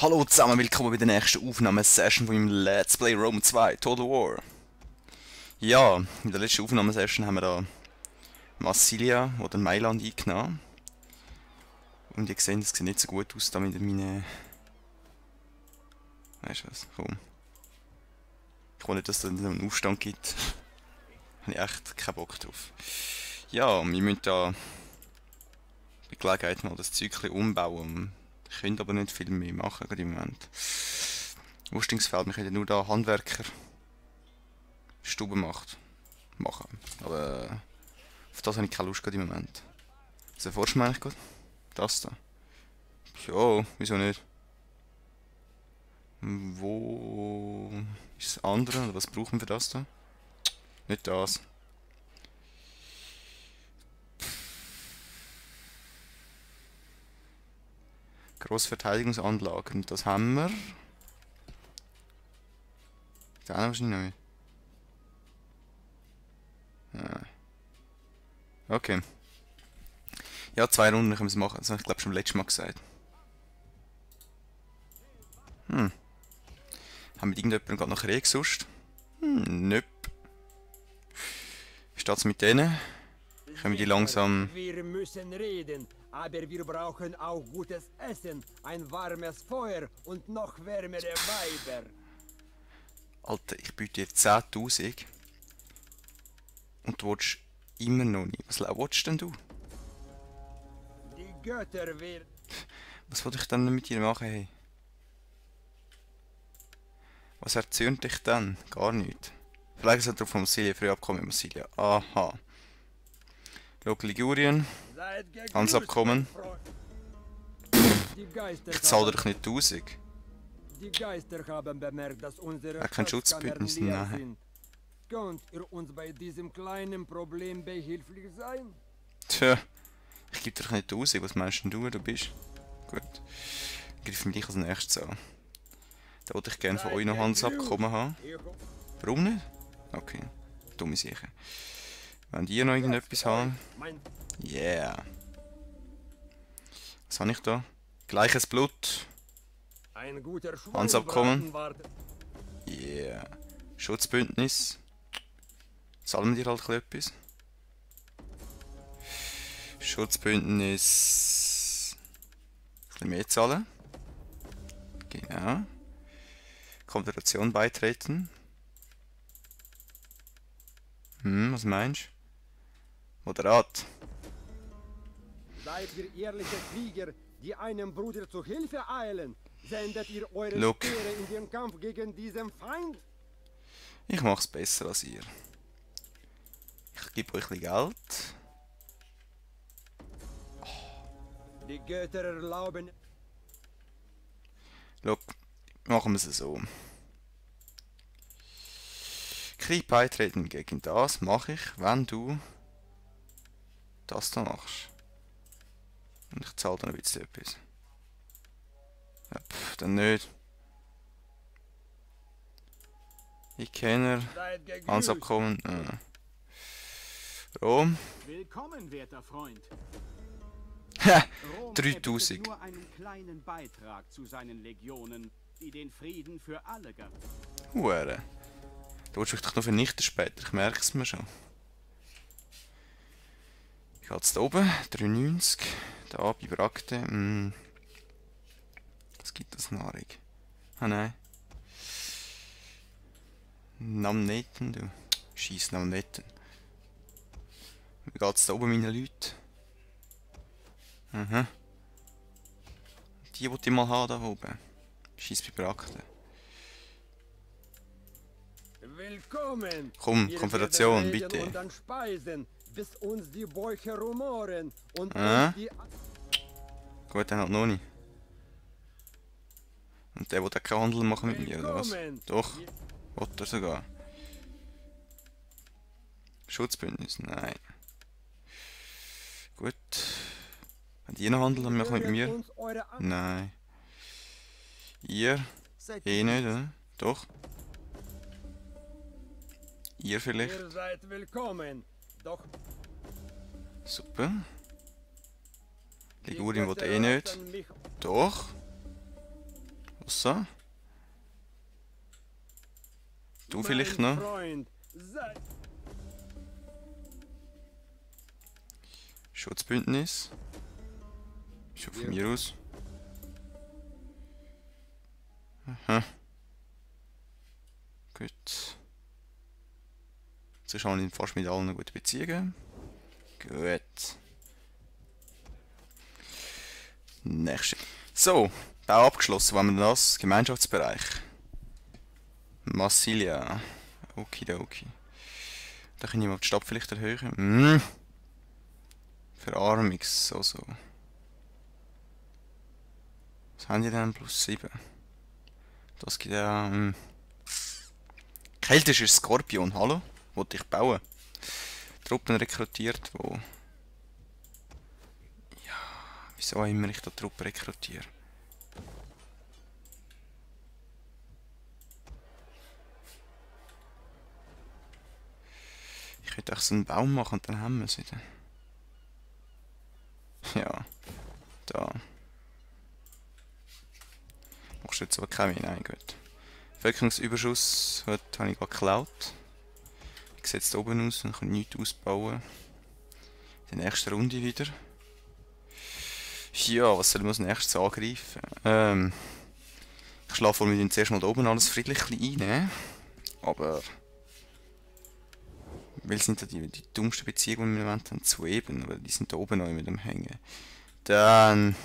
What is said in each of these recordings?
Hallo zusammen, willkommen bei der nächsten Aufnahmesession von meinem Let's Play Rome 2 Total War. Ja, in der letzten Aufnahmesession haben wir da Massilia oder Mailand eingenommen. Und ihr seht, es sieht nicht so gut aus da mit meinen... Weißt du was, komm. Ich will nicht, dass es da einen Aufstand gibt. Habe ich echt keinen Bock drauf. Ja, wir müssen da bei Gelegenheit mal das Zeug umbauen. Ich könnte aber nicht viel mehr machen gerade im Moment. Rüstungsfeld, wir können nur da Handwerker Stube machen. Aber auf das habe ich keine Lust gerade im Moment. Was erforscht man eigentlich gerade? Das da. Ja, wieso nicht? Wo ist das andere? Oder was brauchen wir für das da? Nicht das. Grossverteidigungsanlagen, das haben wir. Da haben wir wahrscheinlich noch nicht. Ja. Okay. Ja, 2 Runden können wir es machen. Das habe ich glaube schon letztes Mal gesagt. Haben wir irgendjemanden gerade noch Krieg sonst? Nöp. Wie steht es mit denen? Können wir die langsam... Wir müssen reden, aber wir brauchen auch gutes Essen, ein warmes Feuer und noch wärmere Weiber. Alter, ich biete dir 10.000 und du willst immer noch nicht. Was willst denn du? Die Götter werden... Was wollte ich dann mit dir machen, hey? Was erzürnt dich denn? Gar nichts. Vielleicht ist er drauf von Massilia, früh abkommen mit Massilia. Aha. Local Ligurien. Handelsabkommen. Ich zahle doch nicht 1000. Die Geister haben bemerkt, dass unsere kein Schutzbündnis, nein. sind. Könnt ihr uns bei diesem kleinen Problem behilflich sein? Tja, ich gebe dir nicht 1000. Was meinst denn du, wer du bist? Gut. Griff mich dich als nächstes an. Da wollte ich gerne von euch noch Handelsabkommen haben. Warum nicht? Okay, dumme Sache. Wenn die noch irgendetwas haben. Yeah. Was habe ich da? Gleiches Blut. Ein guter Handelsabkommen. Yeah. Schutzbündnis. Zahlen wir dir halt etwas? Schutzbündnis. Ein bisschen mehr zahlen. Genau. Konföderation beitreten. Was meinst du? Moderat. Seid ihr ehrliche Krieger, die einem Bruder zu Hilfe eilen? Sendet ihr eure Speere in den Kampf gegen diesen Feind? Ich mach's besser als ihr. Ich gebe euch ein bisschen Geld. Die Götter erlauben... Look, machen wir es so. Krieg beitreten gegen das mache ich, wenn du das da machst. Und ich zahle dann ein bisschen etwas. Ja, dann nicht. Ich kenne Handelsabkommen. Rom. Willkommen, werter Freund. 3000. Nur einen kleinen Beitrag zu seinen Legionen, die den Frieden für alle gab. Hure. Du willst mich doch noch vernichten später, ich merke es mir schon. Ich gehe jetzt da oben, 93. Da bei Brakte. Was gibt das Nahrung? Ah nein. Namneten, du. Scheiss Namneten. Wie geht's da oben, meine Leute? Aha. Die wollte ich mal haben da oben. Scheiss bei Brakte. Willkommen! Komm, Konföderation, bitte. Und dann speisen, bis uns die Bäuche rumoren und die... Gut, dann halt noch nicht. Und der will auch keinen Handel machen mit mir, oder was? Doch, will er sogar. Schutzbündnis, nein. Gut. Wenn die noch Handel machen mit mir? Nein. Ihr? Eh nicht, oder? Doch. Ihr vielleicht? Ihr seid willkommen, doch... Super. Ligurien will eh nicht. Doch. So. Du vielleicht noch? Freund, Schutzbündnis. Schon von mir aus. Aha. Gut. Jetzt habe ich fast mit allen gute Beziehungen. Gut. Nächste. So, Bau abgeschlossen. Wo haben wir das? Gemeinschaftsbereich. Massilia. Okidoki. Da kann ich mal die Stadt vielleicht erhöhen. Verarmungs, so. Was haben die denn? +7. Das gibt ja... Keltischer Skorpion, hallo? Wollte ich bauen. Truppen rekrutiert, wo... Ja, wieso immer ich da Truppen rekrutiere? Ich könnte auch so einen Baum machen und dann haben wir es wieder. Ja, da. Machst du jetzt aber keine? Nein, gut. Bevölkerungsüberschuss, heute habe ich gerade geklaut. Ich sehe jetzt oben aus und kann nichts ausbauen. In der nächsten Runde wieder. Ja, was sollen wir als nächstes angreifen? Ich schlage vor, wir zuerst mal da oben alles friedlich einnehmen. Aber... Weil sind da die dummsten Beziehungen, die wir im Moment haben, zu eben, aber die sind da oben noch mit dem Hängen. Dann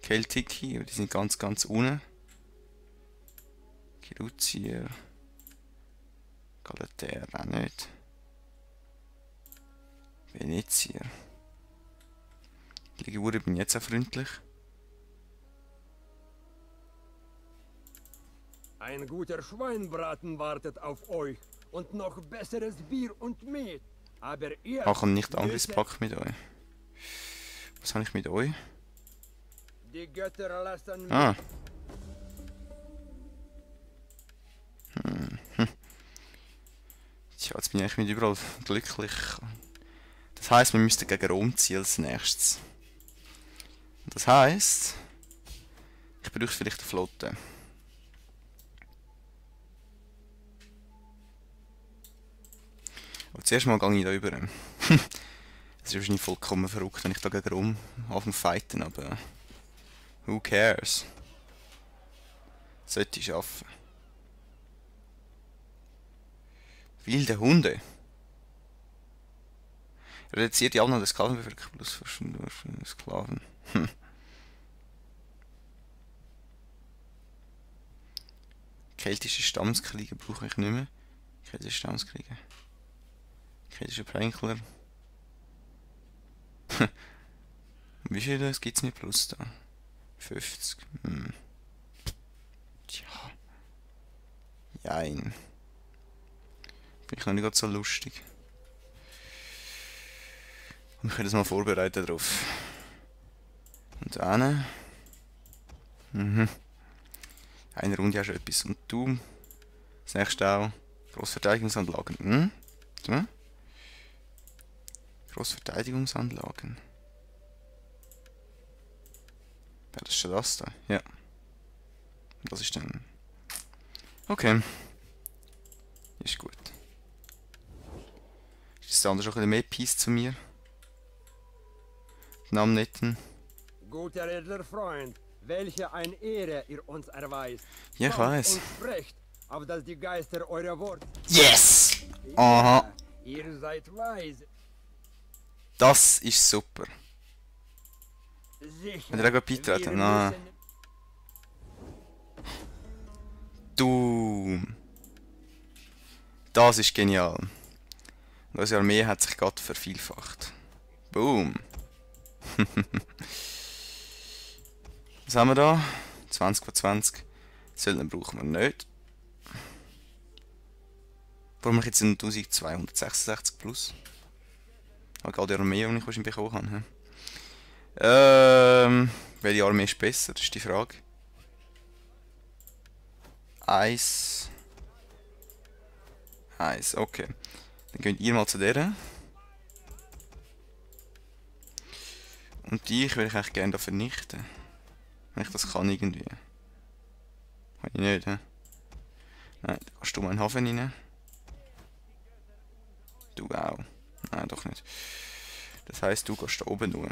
Keltiki, die sind ganz unten. Kiruzier. Galater auch nicht. Venezier. Die Liguren bin ich jetzt auch freundlich. Ein guter Schweinbraten wartet auf euch. Und noch besseres Bier und Met. Aber ihr... Machen nicht Angriffspakt mit euch. Was habe ich mit euch? Die Götter lassen mich... Ah. Tja, jetzt bin ich eigentlich mit überall glücklich. Das heisst, wir müssten gegen Rom ziehen als nächstes. Und das heisst, ich brauche vielleicht eine Flotte. Aber zuerst mal gehe ich da über. Es ist wahrscheinlich vollkommen verrückt, wenn ich da gegen Rom anfange zu fighten, aber... Who cares? Sollte ich schaffen. Wilde Hunde. Reduziert die Anzahl der Sklavenbevölkerung plus Sklaven. Keltische Stammeskriege brauche ich nicht mehr. Keltische Stammeskriege. Keltische Pränkler. Wie viel gibt es mit plus da? 50. Tja. Jein. Bin ich noch nicht so lustig. Und ich kann das mal vorbereiten drauf. Und eine. Eine Runde hast du etwas. Und du. Das nächste auch. Großverteidigungsanlagen. So. Großverteidigungsanlagen. Ja, das ist schon das da. Ja. Das ist dann. Okay. Ist gut. Ist der andere schon ein bisschen mehr Peace zu mir? Namen netten. Guter edler Freund, welche eine Ehre ihr uns erweist. Ja, ich Kommt weiß. und sprecht, auf dass die Geister euer Wort... Yes! Aha. Ja, ihr seid weise. Das ist super. Sicher. Wenn ihr auch beitreten? Wir Nein. müssen- Du. Das ist genial. Unsere Armee hat sich gerade vervielfacht. Boom. Was haben wir da? 20 von 20. Söldner brauchen wir nicht. Warum ich jetzt einen 1266 plus? Aber gerade die Armee, die ich wahrscheinlich bekommen habe. Welche Armee ist besser? Das ist die Frage. Eins, okay. Dann geht ihr mal zu der. Und die will ich eigentlich gerne da vernichten. Wenn ich das kann irgendwie. Kann ich nicht, hä? Nein, da kannst du mal in den Hafen rein. Du auch. Nein, doch nicht. Das heisst, du gehst da oben nur.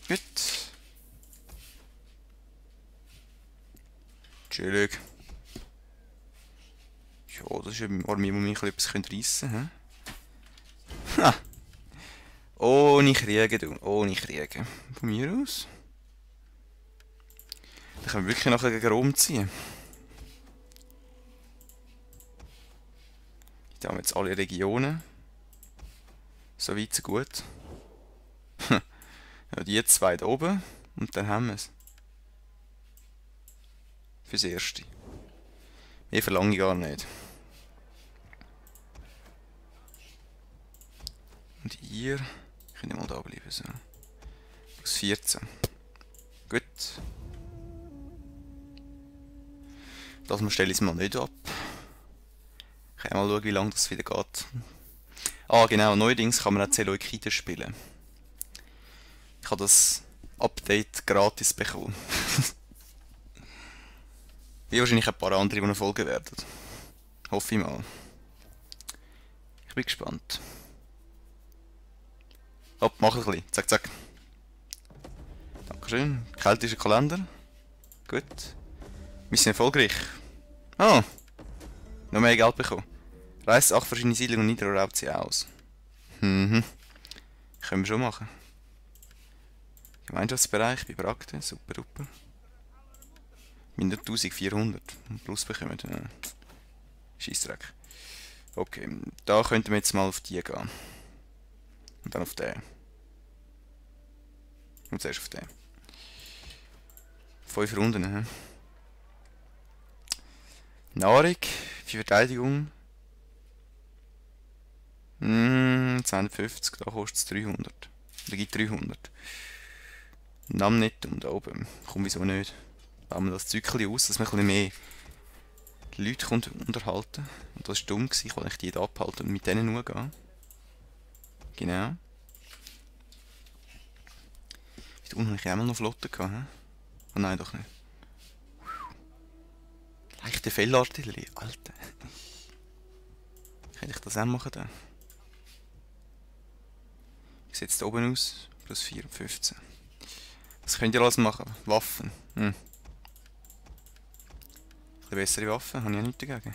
Gut. Chillig. Ja, das ist eine Armee, die mich etwas reissen könnte. Ha! Ohne Kriegen, du. Ohne Kriegen. Von mir aus. Da können wir wirklich nachher gegen Rom ziehen. Da haben wir jetzt alle Regionen. So weit, so gut. Ja, die zwei da oben. Und dann haben wir es. Fürs Erste. Mehr verlange ich gar nicht. Und ihr könnt mal da bleiben. So. Plus 14. Gut. Das stelle ich es mal nicht ab. Ich kann mal schauen, wie lange das wieder geht. Ah, genau, neuerdings kann man auch Seleukiden spielen. Ich habe das Update gratis bekommen. Wie wahrscheinlich ein paar andere, die noch folgen werden. Hoffe ich mal. Ich bin gespannt. Hopp, mach ein bisschen. Zack, zack. Dankeschön. Keltischer Kalender. Gut. Wir sind erfolgreich. Ah! Noch mehr Geld bekommen. Reist 8 verschiedene Siedlungen und nieder raubt sie aus. Mhm. Können wir schon machen. Gemeinschaftsbereich bei Brakte. Super, super. Mindestens 1400 plus bekommen. Scheissdreck. Okay, da könnten wir jetzt mal auf die gehen. Und dann auf den. Und zuerst auf den. 5 Runden, hä? Nahrung, für Verteidigung. 250, da kostet es 300. Da gibt 300. Namm nicht und da oben. Komm, wieso nicht? Bauen wir das Zückchen aus, dass man ein bisschen mehr Leute unterhalten. Und das war dumm, ich wollte die da abhalten und mit denen nur gehen. Genau. Da unten habe ich auch mal noch Flotte gehabt, he? Oh nein, doch nicht. Leichte Fellartillerie, Alter. Könnte ich das auch machen dann? Wie sieht es da oben aus? Plus 4 und 15. Was könnt ihr alles machen? Waffen. Ein bisschen bessere Waffen, habe ich ja nichts dagegen.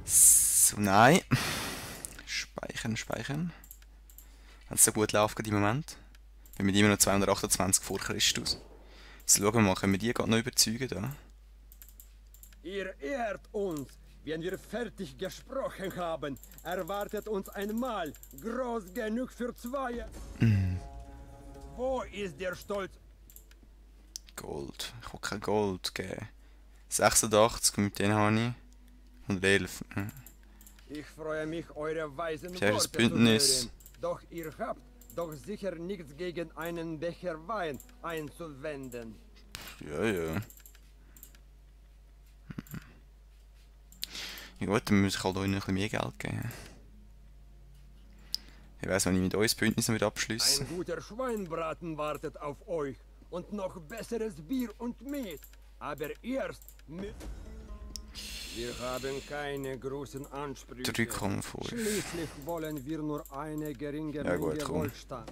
So, nein. Speichern. Wenn es so gut läuft im Moment. Wir haben immer noch 228 vor Christus. Jetzt schauen wir mal, können wir die gerade noch überzeugen da? Ihr ehrt uns. Wenn wir fertig gesprochen haben, erwartet uns ein Mahl groß genug für zwei. Wo ist der Stolz? Gold. Ich will kein Gold geben. 86, mit denen habe ich 111. Ich freue mich, eure weisen Tja, das Worte zu Bündnis. hören. Doch ihr habt doch sicher nichts gegen einen Becher Wein einzuwenden. Ja, ja. Ja gut, dann muss ich halt euch noch ein bisschen mehr Geld geben. Ich weiss, wenn ich mit uns Bündnis wieder abschließe. Ein guter Schweinbraten wartet auf euch und noch besseres Bier und Met. Aber erst mit... Wir haben keine großen Ansprüche. 3,5. Schließlich wollen wir nur eine geringe Ja, gut, Menge komm. Wohlstand.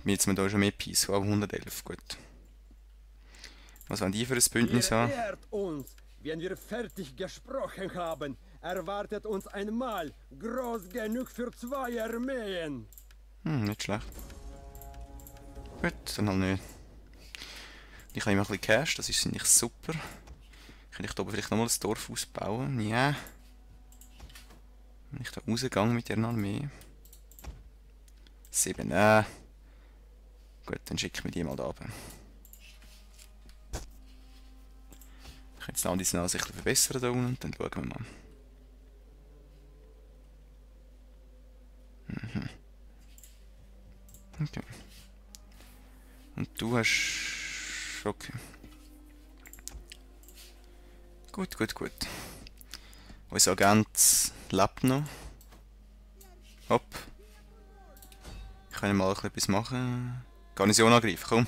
Jetzt haben wir da schon mehr Peace, aber 111, gut. Was wollen die für ein Bündnis Ihr haben? ehrt uns. Wenn wir fertig gesprochen haben, erwartet uns ein Mahl groß genug für zwei Armeen. Nicht schlecht. Gut, dann halt nicht. Ich habe immer ein bisschen Cash, das ist nicht super. Könnte ich da oben vielleicht nochmal ein Dorf ausbauen? Ja. Wenn ich da rausgehe mit der Armee. 7, Gut, dann schicken wir die mal da runter. Ich kann jetzt noch diese Ansicht verbessern da unten und dann schauen wir mal. Okay. Und du hast... Okay. Gut. Unser Agent lebt noch. Hopp. Ich kann ja mal etwas machen. Garnison angreifen, komm.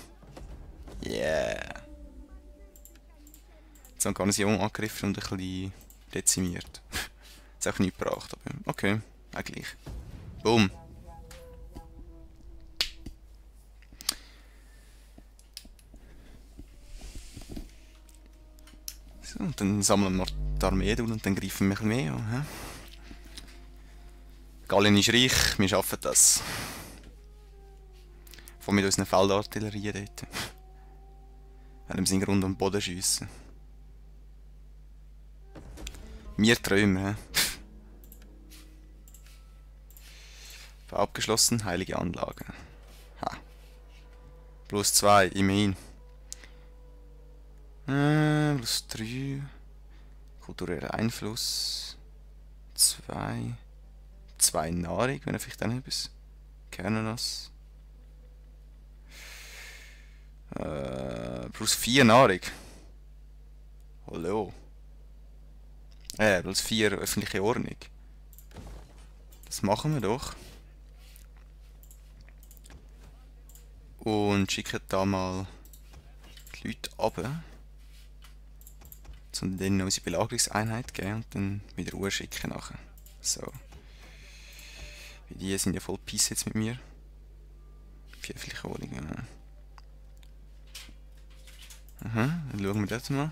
Yeah. Jetzt haben Garnison angegriffen und ein bisschen dezimiert. Hat auch nichts gebracht, aber okay, eigentlich. Boom. So, und dann sammeln wir die Armee und dann greifen wir ein bisschen mehr an. He? Gallien ist reich, wir schaffen das. Von mit unseren Feldartillerien dort. Werden wir rund um den Boden schiessen. Wir träumen, he? Abgeschlossen, heilige Anlage. Ha. +2, immerhin. +3. Kultureller Einfluss. 2. 2 Nahrung, wenn er vielleicht dann etwas. Kernennass. +4 Nahrung. Hallo. +4 öffentliche Ordnung. Das machen wir doch. Und schicken da mal die Leute runter. Und dann unsere Belagerungseinheit geben und dann wieder Ruhe schicken nachher. So. Die sind ja voll Peace jetzt mit mir. 4 öffentliche Ordnungen. Aha, dann schauen wir das mal.